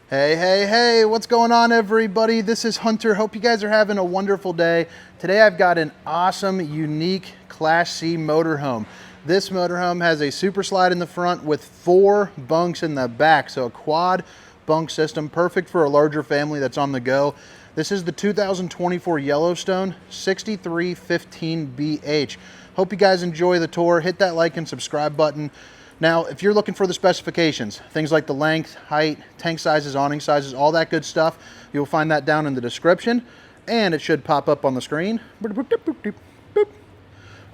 Hey, what's going on, everybody? This is Hunter. Hope you guys are having a wonderful day. Today I've got an awesome, unique Class C motorhome. This motorhome has a super slide in the front with 4 bunks in the back, so a quad bunk system, perfect for a larger family that's on the go. This is the 2024 Yellowstone 6315BH. Hope you guys enjoy the tour. Hit that like and subscribe button. Now, if you're looking for the specifications, things like the length, height, tank sizes, awning sizes, all that good stuff, you'll find that down in the description, and it should pop up on the screen.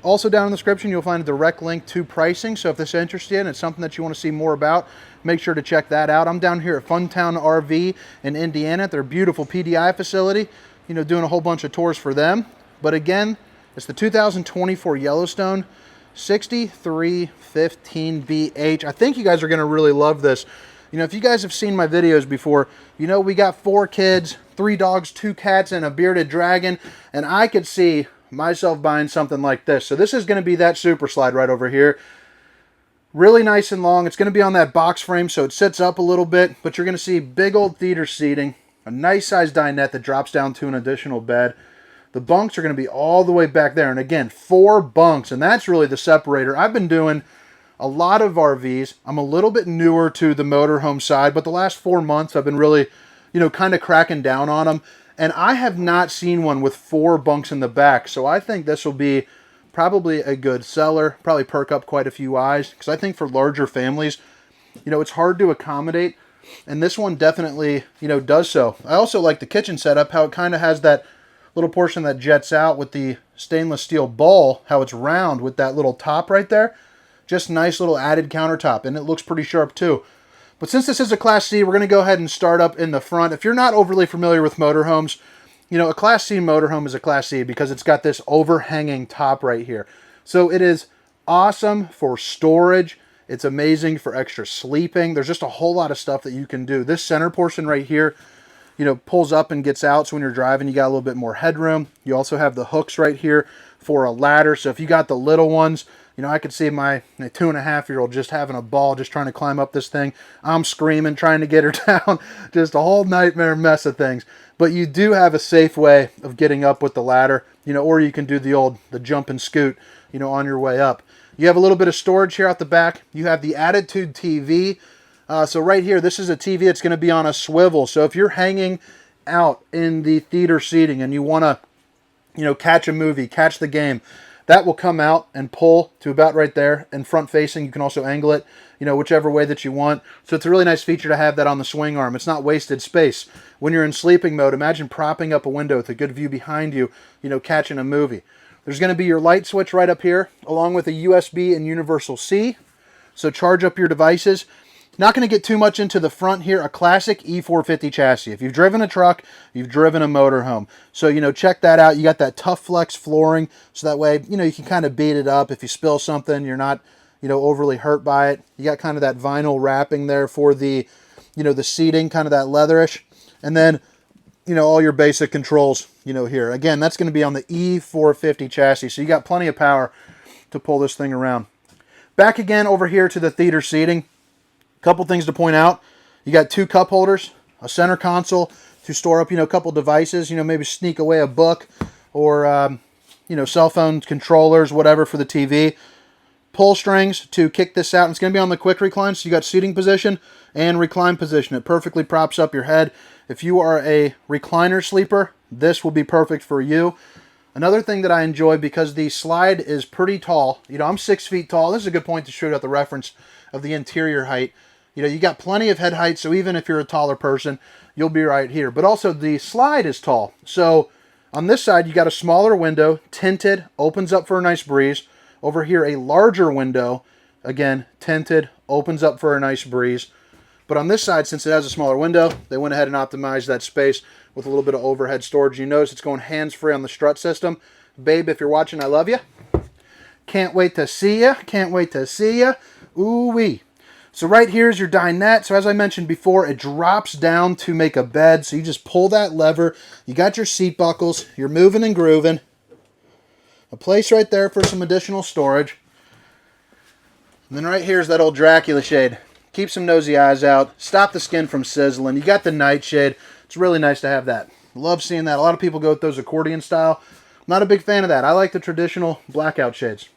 Also down in the description, you'll find a direct link to pricing, so if this is interested and it's something that you want to see more about, make sure to check that out. I'm down here at Funtown RV in Indiana at their beautiful PDI facility, doing a whole bunch of tours for them. But again, it's the 2024 Yellowstone 6315BH. I think you guys are going to really love this. If you guys have seen my videos before, we got 4 kids, 3 dogs, 2 cats, and a bearded dragon, and I could see myself buying something like this. So this is going to be that super slide right over here. Really nice and long. It's going to be on that box frame, so it sits up a little bit, but you're going to see big old theater seating, a nice sized dinette that drops down to an additional bed. The bunks are going to be all the way back there. And again, 4 bunks, and that's really the separator. I've been doing a lot of RVs. I'm a little bit newer to the motorhome side, but the last 4 months I've been really, kind of cracking down on them. And I have not seen one with 4 bunks in the back. So I think this will be probably a good seller, probably perk up quite a few eyes. Because I think for larger families, it's hard to accommodate. And this one definitely, does so. I also like the kitchen setup, how it kind of has that little portion that jets out with the stainless steel bowl, how it's round with that little top right there. Just nice little added countertop, and it looks pretty sharp too. But since this is a Class C, we're going to go ahead and start up in the front. If you're not overly familiar with motorhomes, a Class C motorhome is a Class C because it's got this overhanging top right here. So it is awesome for storage. It's amazing for extra sleeping. There's just a whole lot of stuff that you can do. This center portion right here, pulls up and gets out, so when you're driving, you got a little bit more headroom. You also have the hooks right here for a ladder, so if you got the little ones, I could see my 2.5-year-old just having a ball, just trying to climb up this thing. I'm screaming, trying to get her down. Just a whole nightmare mess of things. But you do have a safe way of getting up with the ladder, or you can do the jump and scoot, on your way up. You have a little bit of storage here out the back. You have the Attitude TV. So right here, this is a TV that's going to be on a swivel. So if you're hanging out in the theater seating and you want to, catch a movie, catch the game, that will come out and pull to about right there. And front facing, you can also angle it, whichever way that you want. So it's a really nice feature to have that on the swing arm. It's not wasted space. When you're in sleeping mode, imagine propping up a window with a good view behind you, catching a movie. There's going to be your light switch right up here, along with a USB and universal C. So charge up your devices. Not going to get too much into the front here. A classic E450 chassis. If you've driven a truck, you've driven a motorhome. So, check that out. You got that Tough Flex flooring. So that way, you can kind of beat it up. If you spill something, you're not, overly hurt by it. You got kind of that vinyl wrapping there for the, the seating, kind of that leatherish. And then, all your basic controls, here. Again, that's going to be on the E450 chassis. So you got plenty of power to pull this thing around. Back again over here to the theater seating. Couple things to point out. You got 2 cup holders, a center console to store up, a couple devices, maybe sneak away a book or, cell phone controllers, whatever for the TV. Pull strings to kick this out. And it's going to be on the quick recline, so you got seating position and recline position. It perfectly props up your head. If you are a recliner sleeper, this will be perfect for you. Another thing that I enjoy, because the slide is pretty tall, I'm 6 feet tall. This is a good point to shoot out the reference of the interior height. You got plenty of head height, so even if you're a taller person, you'll be right here. But also, the slide is tall. So on this side, you got a smaller window, tinted, opens up for a nice breeze. Over here, a larger window, again, tinted, opens up for a nice breeze. But on this side, since it has a smaller window, they went ahead and optimized that space with a little bit of overhead storage. You notice it's going hands-free on the strut system. Babe, if you're watching, I love you. Can't wait to see ya. Can't wait to see ya. Ooh-wee. So right here is your dinette. So as I mentioned before, it drops down to make a bed. So you just pull that lever. You got your seat buckles. You're moving and grooving. A place right there for some additional storage. And then right here is that old Dracula shade. keep some nosy eyes out, stop the skin from sizzling. You got the nightshade. It's really nice to have that. Love seeing that. A lot of people go with those accordion style. Not a big fan of that. I like the traditional blackout shades.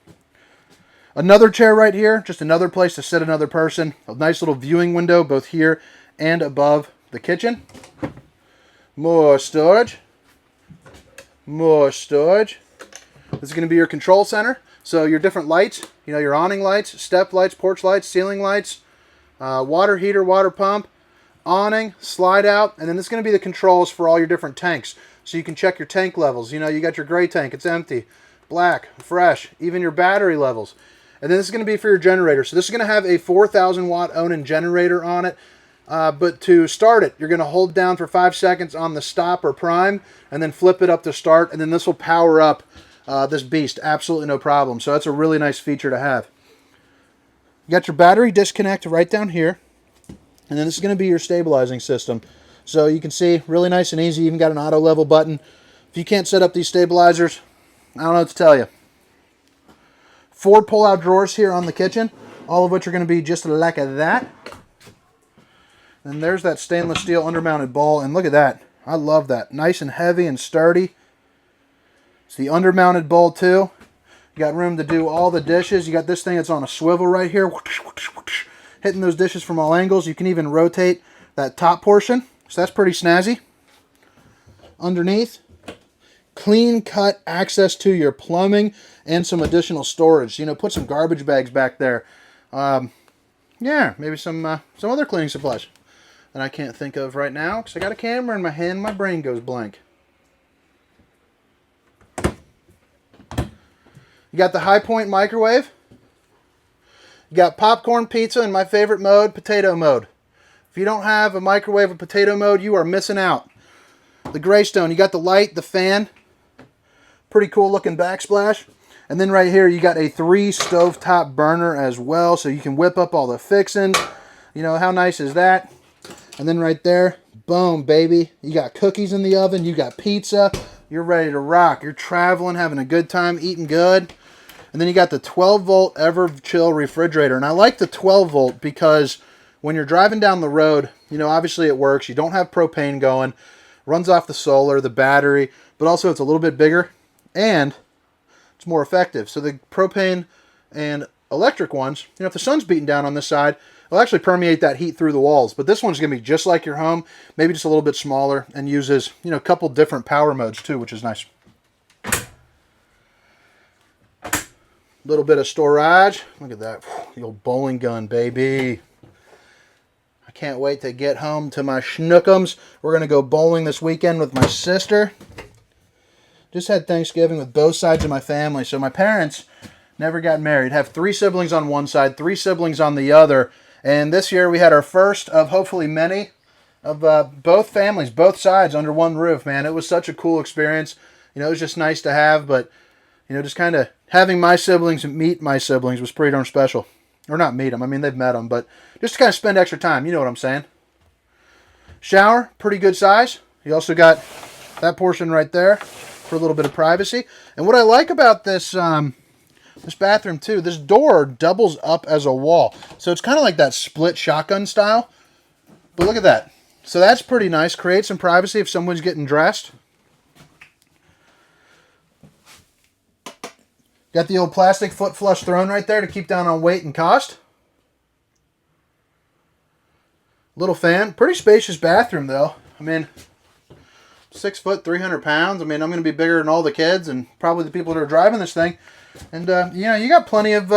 Another chair right here, just another place to sit another person. A nice little viewing window both here and above the kitchen. More storage. More storage. This is going to be your control center. So your different lights, you know, your awning lights, step lights, porch lights, ceiling lights, water heater, water pump, awning, slide out, and then this is going to be the controls for all your different tanks. So you can check your tank levels. You know, you got your gray tank, it's empty, black, fresh, even your battery levels. And then this is going to be for your generator. So this is going to have a 4,000 watt Onan generator on it. But to start it, you're going to hold down for 5 seconds on the stop or prime, and then flip it up to start, and then this will power up this beast. Absolutely no problem. So that's a really nice feature to have. You got your battery disconnect right down here, and then this is going to be your stabilizing system. So you can see, really nice and easy. You even got an auto level button. If you can't set up these stabilizers, I don't know what to tell you. 4 pull-out drawers here on the kitchen, all of which are going to be just like that. And there's that stainless steel undermounted bowl, and look at that. I love that. Nice and heavy and sturdy. It's the undermounted bowl too. You got room to do all the dishes. You got this thing that's on a swivel right here, hitting those dishes from all angles. You can even rotate that top portion, so that's pretty snazzy. Underneath, clean cut access to your plumbing and some additional storage. You know, put some garbage bags back there. Yeah, maybe some other cleaning supplies that I can't think of right now because I got a camera in my hand. My brain goes blank. You got the High Point microwave. You got popcorn pizza in my favorite mode, potato mode. If you don't have a microwave with potato mode, you are missing out. The Greystone, you got the light, the fan. Pretty cool looking backsplash. And then right here, you got a 3 stovetop burner as well, so you can whip up all the fixings. You know, how nice is that? And then right there, boom, baby. You got cookies in the oven, you got pizza. You're ready to rock. You're traveling, having a good time, eating good. And then you got the 12 volt Everchill refrigerator. And I like the 12 volt because when you're driving down the road, you know, obviously it works. You don't have propane going. Runs off the solar, the battery, but also it's a little bit bigger and it's more effective. So the propane and electric ones, you know, if the sun's beating down on this side, it'll actually permeate that heat through the walls. But this one's going to be just like your home, maybe just a little bit smaller, and uses, you know, a couple different power modes too, which is nice. Little bit of storage. Look at that. The old bowling gun, baby. I can't wait to get home to my schnookums. We're going to go bowling this weekend with my sister. Just had Thanksgiving with both sides of my family. So my parents never got married. Have 3 siblings on one side, 3 siblings on the other. And this year we had our first of hopefully many of both families, both sides under one roof, man. It was such a cool experience. You know, it was just nice to have, but, you know, just kind of having my siblings meet my siblings was pretty darn special. Or not meet them, I mean, they've met them, but just to kind of spend extra time, you know what I'm saying. Shower, pretty good size. You also got that portion right there for a little bit of privacy. And what I like about this this bathroom too, this door doubles up as a wall. So it's kind of like that split shotgun style. But look at that. So that's pretty nice. Create some privacy if someone's getting dressed. Got the old plastic foot flush throne right there to keep down on weight and cost. Little fan. Pretty spacious bathroom though. I mean, 6 foot, 300 pounds. I mean, I'm going to be bigger than all the kids and probably the people that are driving this thing. And, you know, you got plenty of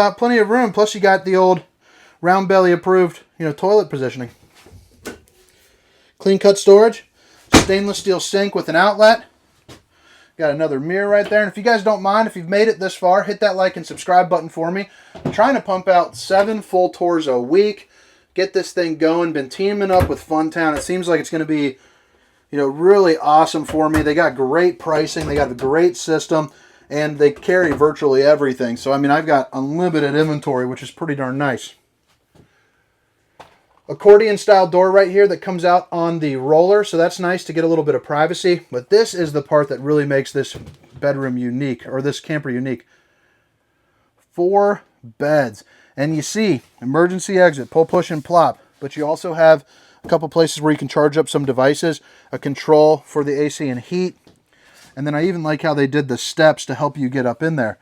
room. Plus you got the old round belly approved, you know, toilet positioning. Clean cut storage. Stainless steel sink with an outlet. Got another mirror right there. And if you guys don't mind, if you've made it this far, hit that like and subscribe button for me. I'm trying to pump out 7 full tours a week. Get this thing going. Been teaming up with Funtown. It seems like it's going to be, you know, really awesome for me. They got great pricing. They got a great system. And they carry virtually everything. So, I mean, I've got unlimited inventory, which is pretty darn nice. Accordion style door right here that comes out on the roller. So that's nice to get a little bit of privacy. But this is the part that really makes this bedroom unique, or this camper unique. 4 beds. And you see emergency exit, pull, push, and plop. But you also have a couple places where you can charge up some devices, a control for the AC and heat. And then I even like how they did the steps to help you get up in there.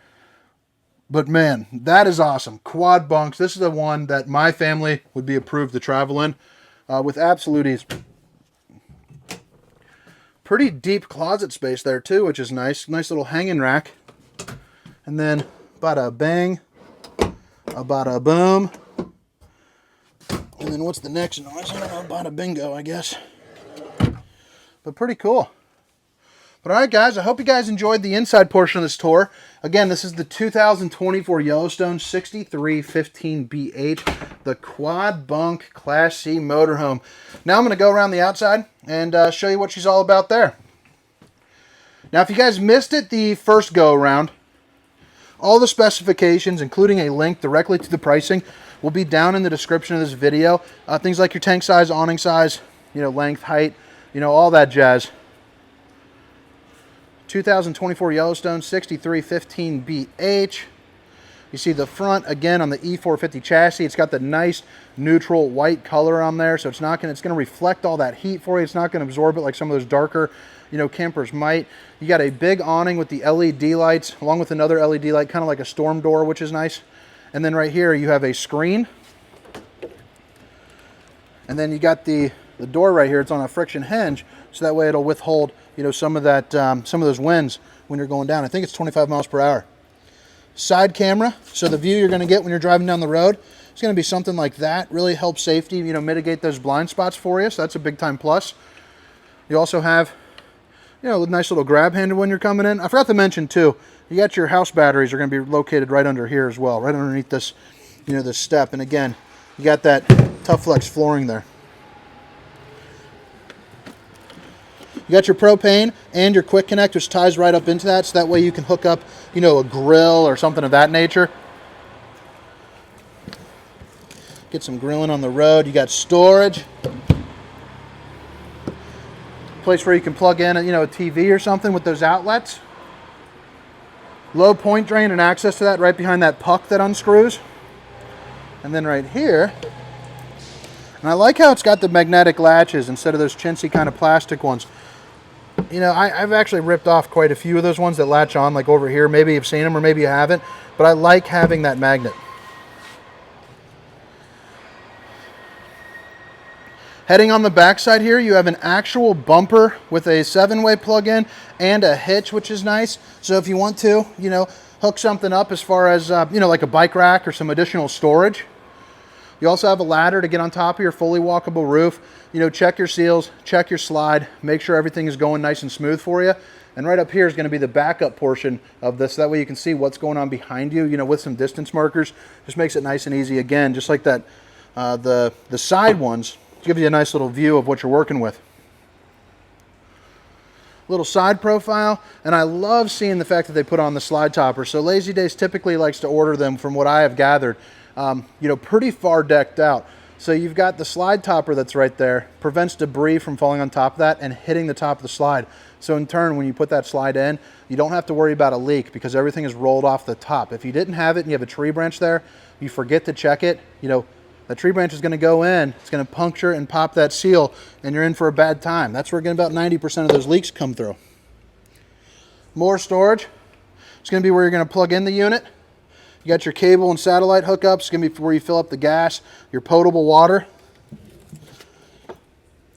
But man, that is awesome. Quad bunks. This is the one that my family would be approved to travel in with absolute ease. Pretty deep closet space there too, which is nice. Nice little hanging rack. And then bada bang, a bada boom. And then what's the next noise? I don't know, bada bingo, I guess. But pretty cool. But all right, guys, I hope you guys enjoyed the inside portion of this tour. Again, this is the 2024 Yellowstone 6315BH, the quad bunk Class C motorhome. Now I'm going to go around the outside and show you what she's all about there. Now, if you guys missed it the first go around, all the specifications, including a link directly to the pricing, will be down in the description of this video. Things like your tank size, awning size, length, height, all that jazz. 2024 Yellowstone 6315BH. You see the front again on the E450 chassis. It's got the nice neutral white color on there, so it's going to reflect all that heat for you. It's not going to absorb it like some of those darker, campers might. You got a big awning with the LED lights, along with another LED light, kind of like a storm door, which is nice. And then right here you have a screen. And then you got the door right here. It's on a friction hinge, so that way it'll withhold some of those winds when you're going down. I think it's 25 miles per hour. Side camera, so the view you're going to get when you're driving down the road is going to be something like that. Really helps safety, mitigate those blind spots for you, so that's a big time plus. You also have a nice little grab handle when you're coming in. I forgot to mention too, you got your house batteries are going to be located right under here as well, right underneath this this step. And again, you got that Tough Flex flooring there. You got your propane and your quick connect, which ties right up into that, so that way you can hook up, a grill or something of that nature. Get some grilling on the road. You got storage. Place where you can plug in, a TV or something with those outlets. Low point drain and access to that right behind that puck that unscrews. And then right here, and I like how it's got the magnetic latches instead of those chintzy kind of plastic ones. I've actually ripped off quite a few of those ones that latch on, like over here. Maybe you've seen them or maybe you haven't, but I like having that magnet. Heading on the back side here, you have an actual bumper with a 7-way plug-in and a hitch, which is nice. So if you want to, hook something up as far as, like a bike rack or some additional storage. You also have a ladder to get on top of your fully walkable roof. Check your seals, check your slide, make sure everything is going nice and smooth for you. And right up here is going to be the backup portion of this. That way you can see what's going on behind you, with some distance markers. Just makes it nice and easy. Again, just like that, the side ones, give you a nice little view of what you're working with. Little side profile, and I love seeing the fact that they put on the slide topper. So Lazy Days typically likes to order them, from what I have gathered, pretty far decked out. So you've got the slide topper that's right there, prevents debris from falling on top of that and hitting the top of the slide. So in turn, when you put that slide in, you don't have to worry about a leak because everything is rolled off the top. If you didn't have it and you have a tree branch there, you forget to check it, that tree branch is going to go in, it's going to puncture and pop that seal, and you're in for a bad time. That's where about 90% of those leaks come through. More storage. It's going to be where you're going to plug in the unit. You got your cable and satellite hookups. It's going to be where you fill up the gas, your potable water.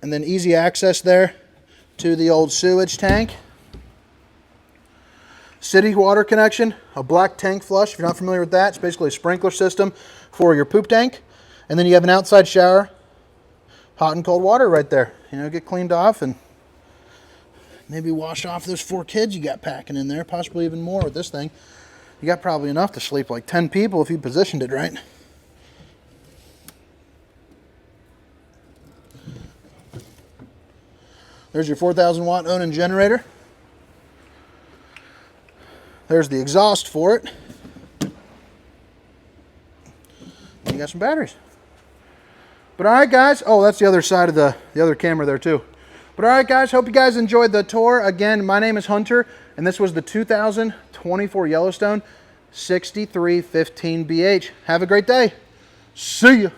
And then easy access there to the old sewage tank. City water connection, a black tank flush. If you're not familiar with that, it's basically a sprinkler system for your poop tank. And then you have an outside shower, hot and cold water right there. Get cleaned off and maybe wash off those 4 kids you got packing in there, possibly even more with this thing. You got probably enough to sleep like 10 people if you positioned it right. There's your 4,000 watt Onan generator. There's the exhaust for it. And you got some batteries. But all right, guys. Oh, that's the other side of the other camera there too. But all right, guys. Hope you guys enjoyed the tour. Again, my name is Hunter, and this was the 2024 Yellowstone. 6315BH. Have a great day. See ya.